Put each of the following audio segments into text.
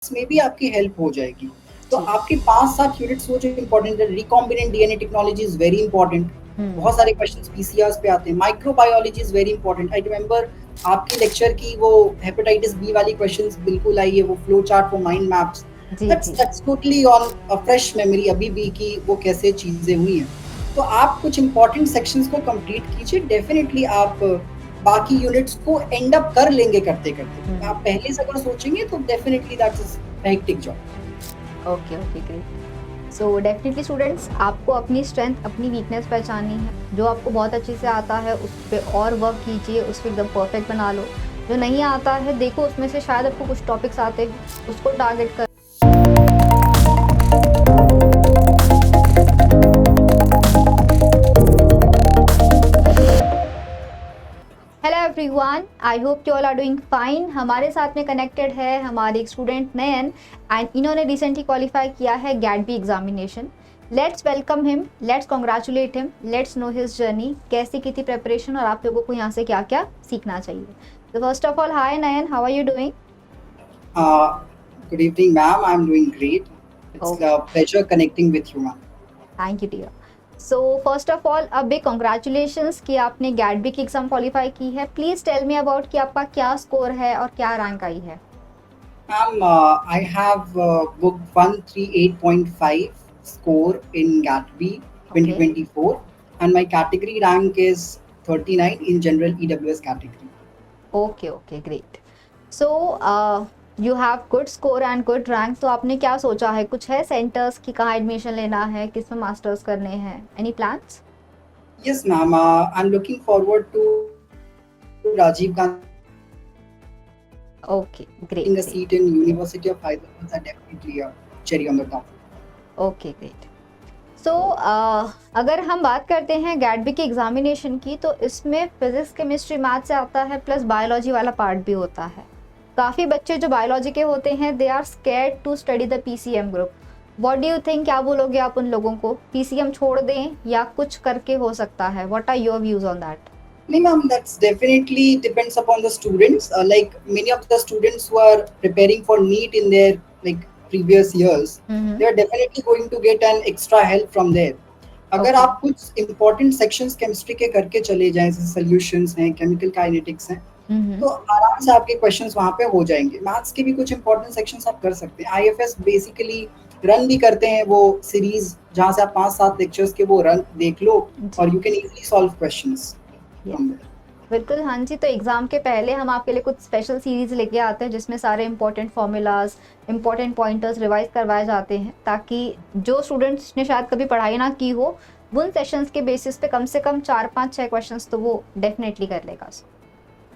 में भी आपकी हेल्प हो जाएगी। तो जी। आपके 5-7 यूनिट्स वो जो इम्पोर्टेंट है, recombinant DNA technology is very important. बहुत सारे क्वेश्चंस पीसीआरस पे आते हैं। Microbiology is very important. I remember आपके लेक्चर की वो हेपेटाइटिस बी वाली क्वेश्चंस बिल्कुल आई है, वो flow chart for mind maps. जी दैट्स जी। That's totally on a fresh memory अभी भी कि वो कैसे चीज़ें हुई हैं। तो आप कुछ इम्पोर्टेंट सेक्शंस को कंप्लीट कीजिए, डेफिनिटली आप बाकी यूनिट्स को एंड अप कर लेंगे करते-करते। आप पहले से अगर सोचेंगे तो definitely that is hectic job. Okay okay great. So definitely students, आपको अपनी स्ट्रेंथ अपनी वीकनेस पहचाननी है। जो आपको बहुत अच्छे से आता है उस पे और वर्क कीजिए, उसको एकदम परफेक्ट बना लो। जो नहीं आता है देखो उसमें से शायद आपको कुछ टॉपिक्स आते हो, उसको टारगेट कर। Hello everyone, I hope you all are doing fine. हमारे साथ में कनेक्टेड है हमारे एक स्टूडेंट नयन, एंड इन्होंने रिसेंटली क्वालिफाई किया है GAT B examination. Let's welcome him, let's congratulate him, let's know his journey, कैसी की थी प्रेपरेशन और आप लोगों को यहाँ से क्या क्या सीखना चाहिए। तो first of all, hi Nayan, how are you doing? Uh, Good evening, ma'am. I'm doing great. It's okay, a pleasure connecting with you, ma'am. Thank you dear. So first of all a big congratulations कि आपने GAT B की exam qualify की है। Please tell me about कि आपका क्या score है और क्या रैंक आई है। Ma'am, I have booked 138.5 score in GATB okay 2024, and my category rank is 39 in general EWS category. Okay okay great. So you have good score and good rank. तो आपने क्या सोचा है, कुछ है सेंटर्स की, कहाँ एडमिशन लेना है, किस में मास्टर्स करने हैं, any plans? Yes, ma'am. I'm looking forward to Rajiv Gandhi okay great getting a great. seat in University of Hyderabad. That's definitely a cherry on the top. Okay great. So अगर हम बात करते हैं गैटबी की examination की, तो इसमें physics chemistry math से आता है, प्लस बायोलॉजी वाला पार्ट भी होता है। काफ़ी बच्चे जो बायोलॉजी के होते हैं they are scared to study the PCM group. What do you think, क्या बोलोगे आप उन लोगों को, पीसीएम छोड़ दें या कुछ करके हो सकता है? What are your views on that? No, ma'am, that's definitely depends upon the students. Like many of the students who are preparing for NEET in their like previous years, they are definitely going to get an extra help from there. अगर okay. आप कुछ important sections chemistry के करके चले जाएं, जैसे solutions हैं, chemical kinetics हैं, तो आराम से आपके क्वेश्चंस वहाँ पे हो जाएंगे। मैथ्स के भी कुछ इंपॉर्टेंट सेक्शंस आप कर सकते हैं। आईएफएस बेसिकली रन भी करते हैं वो सीरीज, जहाँ से आप 5-7 लेक्चर्स के वो रन देख लो जी। और you can easily solve questions yes, from there. बिल्कुल हाँ जी। तो एग्जाम के पहले हम आपके लिए कुछ स्पेशल सीरीज लेके आते हैं जिसमें सारे important formulas, important pointers revise करवाए जाते हैं, ताकि जो स्टूडेंट्स ने शायद कभी पढ़ाई ना की हो, उन सेशंस के बेसिस पे कम से कम 4 5 6 क्वेश्चंस तो वो डेफिनेटली कर लेगा।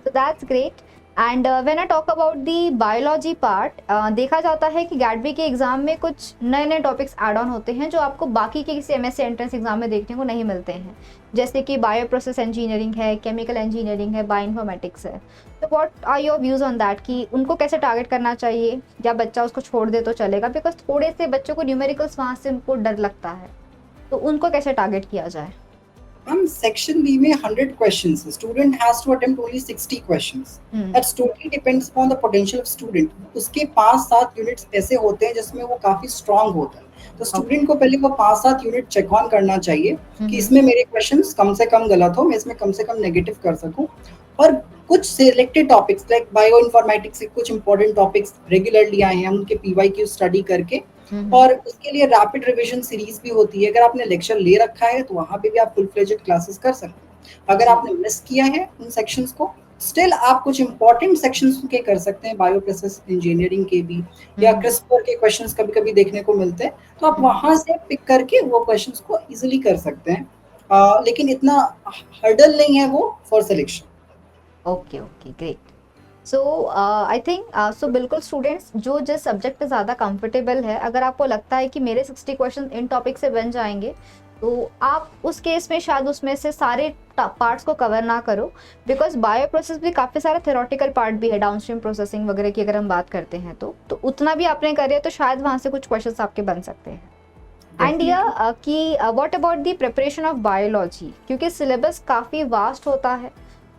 So that's great. And when I talk about the biology part, देखा जाता है कि गैटबी के एग्जाम में कुछ नए नए टॉपिक्स ऐड ऑन होते हैं जो आपको बाकी के किसी एमएससी एंट्रेंस एग्जाम में देखने को नहीं मिलते हैं। जैसे कि बायो प्रोसेस इंजीनियरिंग है, केमिकल इंजीनियरिंग है, बायोइन्फॉर्मेटिक्स है। तो what are your views on that कि उनको कैसे टारगेट करना चाहिए, या बच्चा उसको छोड़ दे तो चलेगा? बिकॉज थोड़े से बच्चों को न्यूमेरिकल्स वहाँ से उनको डर लगता है, तो उनको कैसे टारगेट किया जाए? मैम सेक्शन बी में 100 क्वेश्चंस है, student has to attempt only 60 questions. That's totally depends upon the potential of student. उसके 5-7 यूनिट्स ऐसे होते हैं जिसमें वो काफी स्ट्रांग होता है, तो ओके। स्टूडेंट को पहले वो 5-7 यूनिट चेक ऑन करना चाहिए कि इसमें मेरे क्वेश्चंस कम से कम गलत हो, मैं इसमें कम से कम नेगेटिव कर सकूं। और कुछ selected topics like bio informatics के कुछ इंपॉर्टेंट टॉपिक्स रेगुलरली आए हैं, हम उनके पीवाईक्यू स्टडी करके, और उसके लिए रैपिड रिवीजन सीरीज भी होती है। अगर आपने लेक्चर ले रखा है तो वहाँ पे भी आप फुल फ्लेजेड क्लासेस कर सकते हैं। अगर जी। आपने मिस किया है उन सेक्शंस को, स्टिल आप कुछ इंपॉर्टेंट सेक्शंस के कर सकते हैं, बायो प्रोसेस इंजीनियरिंग के भी, या क्रिस्पर के क्वेश्चंस कभी कभी देखने को मिलते हैं, तो आप वहाँ से पिक करके वो क्वेश्चंस को इजिली कर सकते हैं। लेकिन इतना हर्डल नहीं है वो for selection. Okay okay great. So I think so बिल्कुल स्टूडेंट्स, जो जिस सब्जेक्ट पे ज़्यादा कंफर्टेबल है, अगर आपको लगता है कि मेरे 60 क्वेश्चन इन टॉपिक से बन जाएंगे, तो आप उस केस में शायद उसमें से सारे पार्ट्स को कवर ना करो। बिकॉज बायो प्रोसेस भी काफ़ी सारा थ्योरेटिकल पार्ट भी है, डाउनस्ट्रीम प्रोसेसिंग वगैरह की अगर हम बात करते हैं तो उतना भी आपने करे तो शायद वहाँ से कुछ क्वेश्चन आपके बन सकते हैं। And definitely. कि what about the preparation of biology, क्योंकि सिलेबस काफ़ी वास्ट होता है,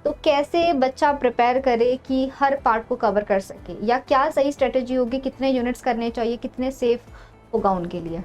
तो कैसे बच्चा प्रिपेयर करे कि हर पार्ट को कवर कर सके, या क्या सही स्ट्रेटेजी होगी, कितने यूनिट्स करने चाहिए, कितने सेफ होगा उनके लिए?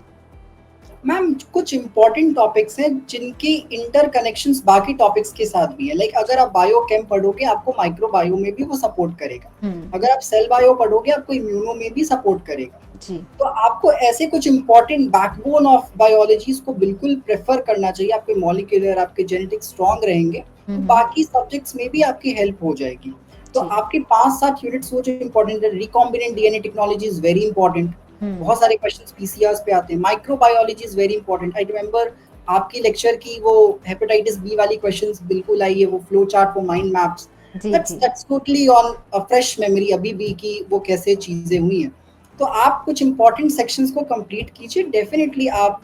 मैम कुछ इंपॉर्टेंट टॉपिक्स हैं जिनकी इंटरकनेक्शंस बाकी टॉपिक्स के साथ भी है। लाइक अगर आप बायो केम पढ़ोगे आपको माइक्रो बायो में भी वो सपोर्ट करेगा। अगर आप सेल बायो पढ़ोगे आपको इम्यूनो में भी सपोर्ट करेगा। जी। तो आपको ऐसे कुछ इंपॉर्टेंट बैकबोन ऑफ बायोलॉजीज को बिल्कुल प्रेफर करना चाहिए। आपके मॉलिक्यूलर आपके जेनेटिक्स स्ट्रांग रहेंगे तो बाकी सब्जेक्ट्स में भी आपकी हेल्प हो जाएगी। तो आपके 5-7 यूनिट्स वो जो इंपॉर्टेंट है, recombinant DNA technology is very important. बहुत सारे क्वेश्चंस पीसीआरस पे आते हैं। Microbiology is very important. I remember आपकी लेक्चर की वो हेपेटाइटिस बी वाली क्वेश्चंस बिल्कुल आई है, वो flow chart for mind maps. That's totally on a fresh memory अभी भी कि वो कैसे चीजें हुई हैं। तो आप कुछ इंपॉर्टेंट सेक्शंस को कंप्लीट कीजिए, डेफिनेटली आप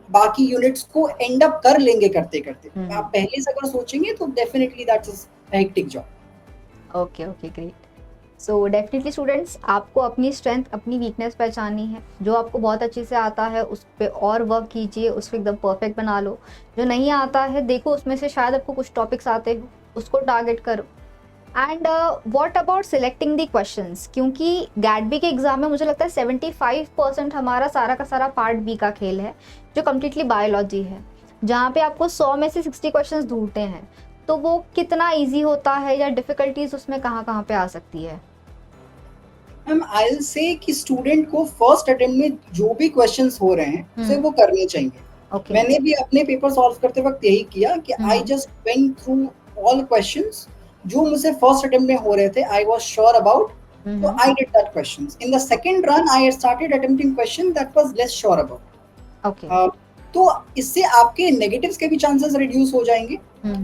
बाकी यूनिट्स को एंड अप कर लेंगे करते करते। आप पहले से अगर सोचेंगे तो definitely that's a hectic job. Okay okay, great. So definitely students, आपको अपनी स्ट्रेंथ अपनी वीकनेस पहचाननी है। जो आपको बहुत अच्छे से आता है उस पर और वर्क कीजिए, उसको एकदम परफेक्ट बना लो। जो नहीं आता है देखो उसमें से शायद आपको कुछ टॉपिक्स आते हो, उसको टारगेट करो। And what about selecting the questions, क्योंकि गैट के एग्जाम में मुझे लगता है 75% हमारा सारा का सारा पार्ट बी का खेल है, जो कम्प्लीटली बायोलॉजी है, जहाँ पे आपको 100 में से 60 क्वेश्चंस ढूंढते हैं। तो वो कितना इजी होता है, या डिफिकल्टीज उसमें कहाँ कहाँ पे आ सकती है? मैम आई विल से कि स्टूडेंट को फर्स्ट अटेम्प्ट में जो भी क्वेश्चंस हो रहे हैं उसे वो करने चाहिए। मैंने भी अपने पेपर सॉल्व करते वक्त यही किया कि I just went through all questions जो मुझे फर्स्ट अटेम्प्ट में हो रहे थे, आई वाज श्योर अबाउट, तो I did that questions. In the second run I started attempting question that was less sure about. तो इससे आपके नेगेटिव्स के भी चांसेस रिड्यूस हो जाएंगे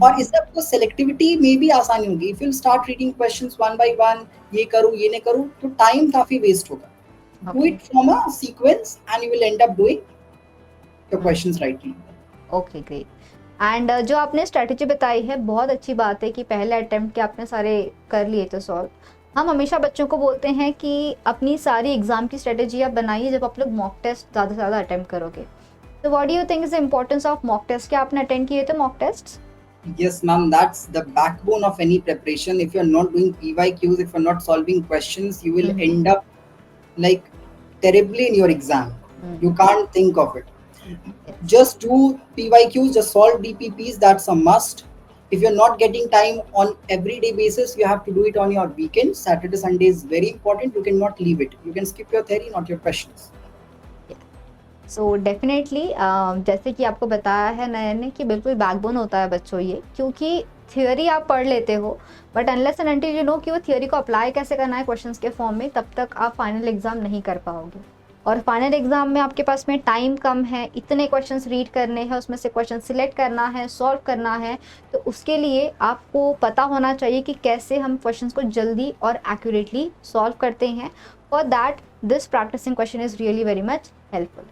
और इससे आपको सेलेक्टिविटी में भी आसानी होगी। If you start reading questions one by one, ये करूं ये नहीं करूं, तो टाइम काफी वेस्ट होगा। Do it from a sequence and you will and up doing the questions rightly. Okay, great. And जो आपने स्ट्रेटेजी बताई है, बहुत अच्छी बात है कि पहले अटेम्प्ट के आपने सारे कर लिए थे सॉल्व। हम हमेशा बच्चों को बोलते हैं कि अपनी सारी एग्जाम की स्ट्रेटेजी आप बनाइए जब आप लोग मॉक टेस्ट ज़्यादा से ज़्यादा अटेम्प्ट करोगे। तो what do you think is the importance of mock test? क्या आपने अटेंड किए थे mock test? Yes, ma'am, that's the backbone of any preparation. If you're not doing PYQs, if you're not solving questions, you will end up like terribly in your exam. You can't think of it. Just do PYQs, just solve DPPs, that's a must. If you're not getting time on everyday basis, you have to do it on your weekends. Saturday, Sunday is very important. You cannot leave it. You can skip your theory, not your questions. So definitely जैसे कि आपको बताया है नयन ने कि बिल्कुल backbone होता है बच्चों ये, क्योंकि थियोरी आप पढ़ लेते हो but unless and until you know कि वो थियोरी को अप्लाई कैसे करना है क्वेश्चंस के फॉर्म में, तब तक आप फाइनल एग्जाम नहीं कर पाओगे। और फाइनल एग्जाम में आपके पास में टाइम कम है, इतने क्वेश्चंस रीड करने हैं, उसमें से क्वेश्चन सिलेक्ट करना है, सॉल्व करना है। तो उसके लिए आपको पता होना चाहिए कि कैसे हम क्वेश्चंस को जल्दी और एक्यूरेटली सॉल्व करते हैं। For that this practicing question is really very much helpful.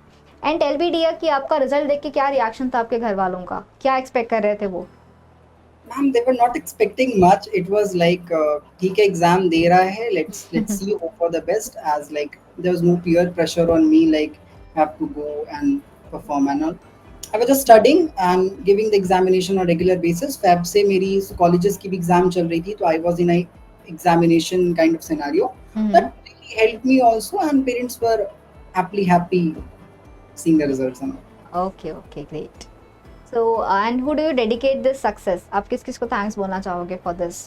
And tell me dear कि आपका रिजल्ट देख के क्या रिएक्शन था आपके घर वालों का, क्या एक्सपेक्ट कर रहे थे वो? Ma'am they were not expecting much. It was like ठीक है एग्जाम दे रहा है, let's see, hope for the best. As like there was no peer pressure on me like have to go and perform and all. I was just studying and giving the examination on regular basis. Feb से मेरी colleges की भी exam चल रही थी, तो I was in a examination kind of scenario. That really helped me also, and parents were happy seeing the results and all. Okay, great. So and who do you dedicate this success? आप किस किस को thanks बोलना चाहोगे for this?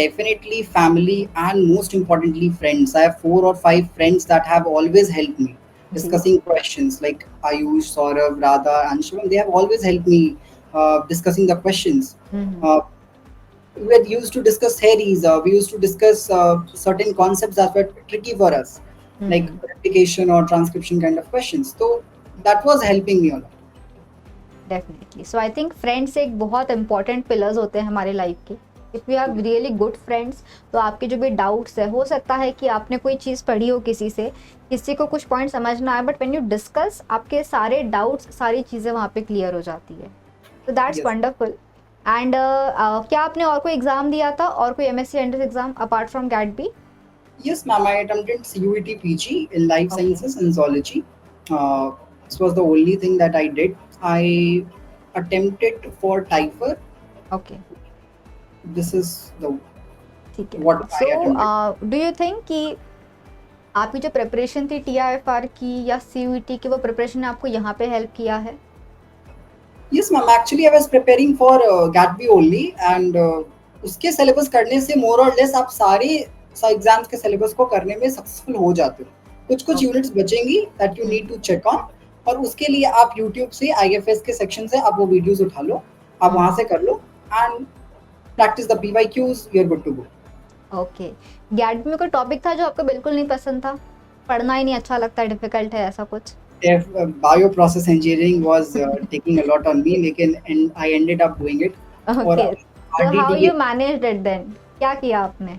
Definitely family and most importantly friends. I have 4 or 5 friends that have always helped me discussing questions, like Ayush, Saurav, Radha and Shivam. They have always helped me discussing the questions. We had used to discuss theories, we used to discuss certain concepts that were tricky for us, like replication or transcription kind of questions. So that was helping me a lot. Definitely. So I think friends एक बहुत important pillars होते हैं हमारे life के। If you have really good friends, तो आपके जो भी डाउट्स है, हो सकता है कि आपने कोई चीज़ पढ़ी हो किसी से, किसी को कुछ पॉइंट समझ ना आए, बट व्हेन यू डिस्कस आपके सारे डाउट्स, सारी चीज़ें वहाँ पे क्लियर हो जाती है। तो दैट्स वंडरफुल। एंड क्या आपने और कोई एग्जाम दिया था, और कोई MSc entrance exam apart from GAT B? Yes, ma'am. I attempted CUET PG in life sciences and zoology. This was the only thing that I did. I attempted for TIFR. Okay. this is the ठीक है. what I so attempted. Do you think कि आपकी जो preparation थी TIFR की या CUET की, वो प्रिपरेशन ने आपको यहाँ पे हेल्प किया है? Yes, ma'am. Actually, I was preparing for GATB only, and उसके syllabus करने से more or less आप सारे एग्जाम्स के syllabus को करने में सक्सेसफुल हो जाते हो. कुछ कुछ Okay. यूनिट्स बचेंगी that you need to check on, और उसके लिए आप YouTube से IFS के सेक्शन से आप वो वीडियोस उठा लो, आप वहाँ से कर लो and practice the PYQs, you're good to go. Okay. GATB में कोई टॉपिक था जो आपको बिल्कुल नहीं पसंद था, पढ़ना ही नहीं अच्छा लगता, डिफिकल्ट है, ऐसा कुछ? If bioprocess engineering was taking a lot on me, लेकिन I ended up doing it. और okay. So how RDT you managed it then? क्या किया आपने?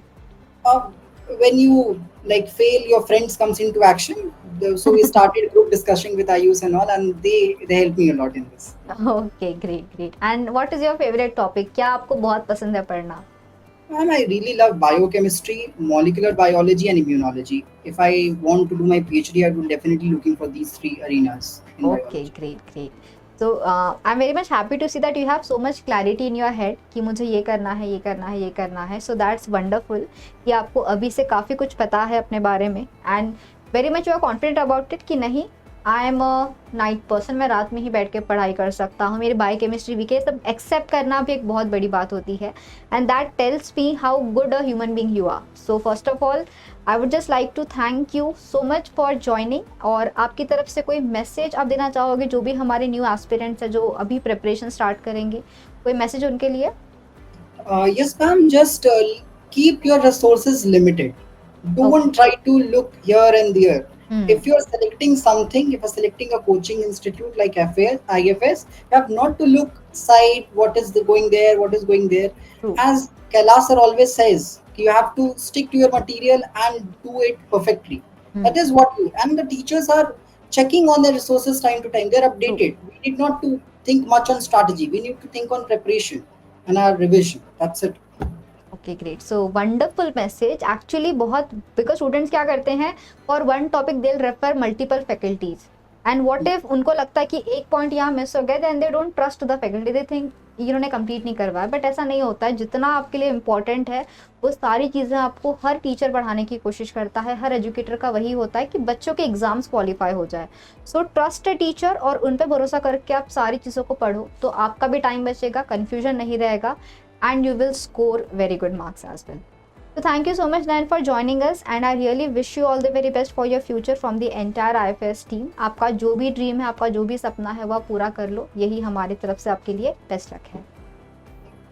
when you like fail, your friends comes into action. So we started group discussion with IUs and all, and they helped me a lot in this. Okay, great great. And what is your favourite topic? क्या आपको बहुत पसंद है पढ़ना? And I really love biochemistry, molecular biology, and immunology. If I want to do my PhD, I would definitely looking for these three arenas in Okay, biology. great, great. So I'm very much happy to see that you have so much clarity in your head कि मुझे ये करना है, ये करना है, ये करना है. So that's wonderful कि आपको अभी से काफ़ी कुछ पता है अपने बारे में, and very much you are confident about it कि नहीं, I am a night person, मैं रात में ही बैठ के पढ़ाई कर सकता हूँ, मेरी बायोकेमिस्ट्री वीक है. सब एक्सेप्ट करना भी एक बहुत बड़ी बात होती है, and that tells me how good a human being you are. So first of all I would just like to thank you so much for joining. और आपकी तरफ से कोई मैसेज आप देना चाहोगे जो भी हमारे न्यू एस्पिरेंट्स हैं जो अभी प्रिपरेशन स्टार्ट करेंगे, कोई मैसेज उनके लिए? Yes, ma'am. Just keep your resources limited. Don't try to look here and there. If you're selecting something, if you're selecting a coaching institute like IFS, you have not to look side what is going there, what is going there. True. As Kailash sir always says, you have to stick to your material and do it perfectly. That is what you, and the teachers are checking on the resources time to time. They're updated. We need not to think much on strategy. We need to think on preparation and our revision. That's it. Okay, great. So wonderful message. Actually बहुत, because students क्या करते हैं, for one topic they will refer multiple faculties, and what if उनको लगता है कि एक point यहाँ मिस हो गया, then they don't trust the faculty, they think इन्होंने कंप्लीट नहीं करवाया. बट ऐसा नहीं होता है. जितना आपके लिए इंपॉर्टेंट है वो सारी चीज़ें आपको हर टीचर पढ़ाने की कोशिश करता है, हर एजुकेटर का वही होता है कि बच्चों के एग्जाम्स क्वालिफाई हो जाए. सो ट्रस्ट अ टीचर और उन पर भरोसा करके आप सारी चीज़ों को पढ़ो, तो आपका भी टाइम बचेगा, कन्फ्यूजन नहीं रहेगा, and you will score very good marks as well. So thank you so much Nayan for joining us, and I really wish you all the very best for your future from the entire IFS team. आपका जो भी dream है, आपका जो भी सपना है, वह पूरा कर लो. यही हमारी तरफ से आपके लिए बेस्ट लक है.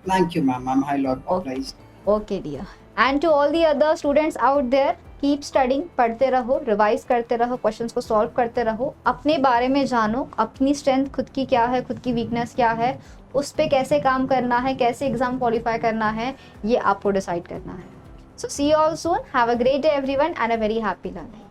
Thank you, ma'am. I'm highly obliged. Okay dear. And to all the other students out there, keep studying, पढ़ते रहो, रिवाइज करते रहो, क्वेश्चंस को सॉल्व करते रहो, अपने बारे में जानो, अपनी स्ट्रेंथ खुद की क्या है, खुद की वीकनेस क्या है, उस पर कैसे काम करना है, कैसे एग्जाम क्वालिफाई करना है, ये आपको डिसाइड करना है. So see you all soon. Have a great day everyone and a very happy learning.